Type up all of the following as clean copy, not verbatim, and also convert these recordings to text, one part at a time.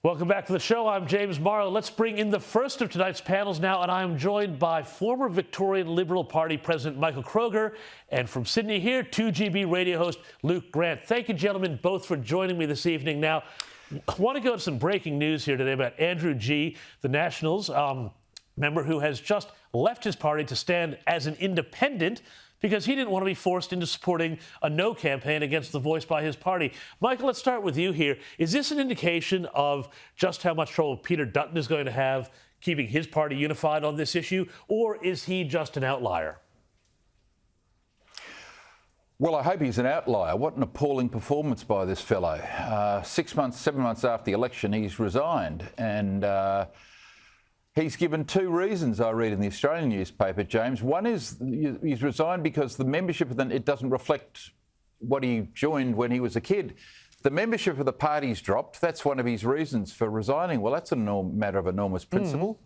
Welcome back to the show. I'm James Morrow. Let's bring in the first of tonight's panels now, and I'm joined by former Victorian Liberal Party President Michael Kroger, and from Sydney here, 2GB radio host Luke Grant. Thank you, gentlemen, both for joining me this evening. Now, I want to go to some breaking news here today about Andrew Gee, the Nationals member who has just left his party to stand as an independent because he didn't want to be forced into supporting a no campaign against the voice by his party. Michael, let's start with you here. Is this an indication of just how much trouble Peter Dutton is going to have keeping his party unified on this issue, or is he just an outlier? Well, I hope he's an outlier. What an appalling performance by this fellow. 7 months after the election, he's resigned. And he's given two reasons, I read in the Australian newspaper, James. One is he's resigned because the membership of it doesn't reflect what he joined when he was a kid. The membership of the party's dropped. That's one of his reasons for resigning. Well, that's a matter of enormous principle.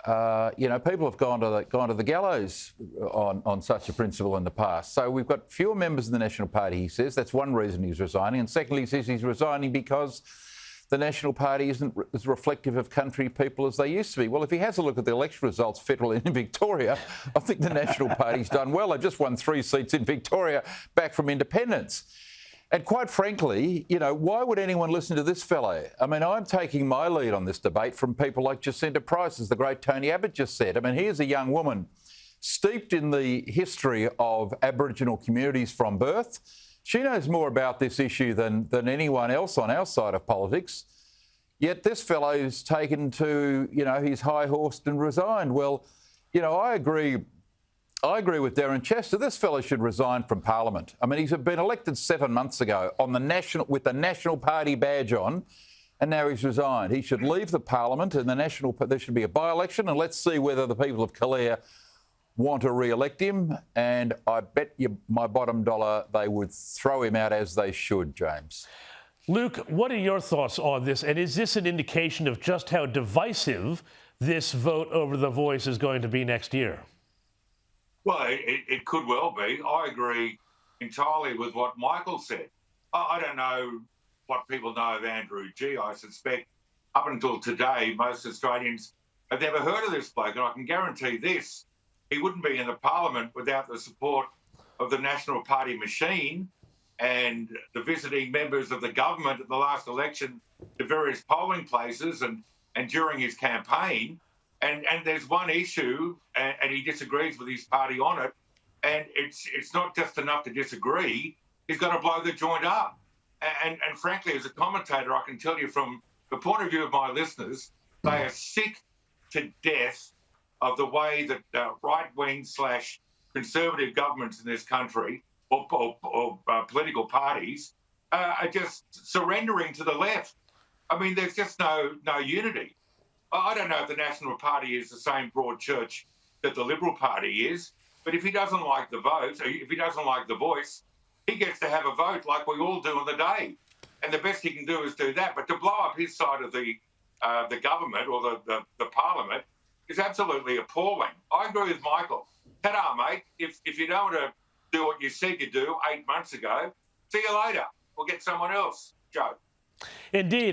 People have gone to the gallows on such a principle in the past. So we've got fewer members of the National Party, he says. That's one reason he's resigning. And secondly, he says he's resigning because the National Party isn't as reflective of country people as they used to be. Well, if he has a look at the election results federally in Victoria, I think the National Party's done well. They've just won 3 seats in Victoria back from independence. And quite frankly, why would anyone listen to this fellow? I mean, I'm taking my lead on this debate from people like Jacinta Price, as the great Tony Abbott just said. I mean, here's a young woman steeped in the history of Aboriginal communities from birth. She knows more about this issue than anyone else on our side of politics. Yet this fellow's taken to, his high horse and resigned. Well, I agree with Darren Chester. This fellow should resign from Parliament. I mean, he's been elected 7 months ago with the National Party badge on, and now he's resigned. He should leave the Parliament, and there should be a by-election, and let's see whether the people of Calare want to re-elect him, and I bet you my bottom dollar they would throw him out as they should, James. Luke, what are your thoughts on this, and is this an indication of just how divisive this vote over the voice is going to be next year? Well, it could well be. I agree entirely with what Michael said. I don't know what people know of Andrew Gee. I suspect up until today, most Australians have never heard of this bloke, and I can guarantee this. He wouldn't be in the Parliament without the support of the National Party machine and the visiting members of the government at the last election to various polling places and during his campaign. And there's one issue, and he disagrees with his party on it, and it's not just enough to disagree. He's going to blow the joint up. And frankly, as a commentator, I can tell you from the point of view of my listeners, they are sick to death of the way that right-wing / conservative governments in this country or political parties are just surrendering to the left. I mean, there's just no unity. I don't know if the National Party is the same broad church that the Liberal Party is, but if he doesn't like the vote, if he doesn't like the voice, he gets to have a vote like we all do on the day. And the best he can do is do that. But to blow up his side of the government or the Parliament is absolutely appalling. I agree with Michael. Ta-da, mate. If you don't want to do what you said you do 8 months ago, see you later. We'll get someone else, Joe. Indeed.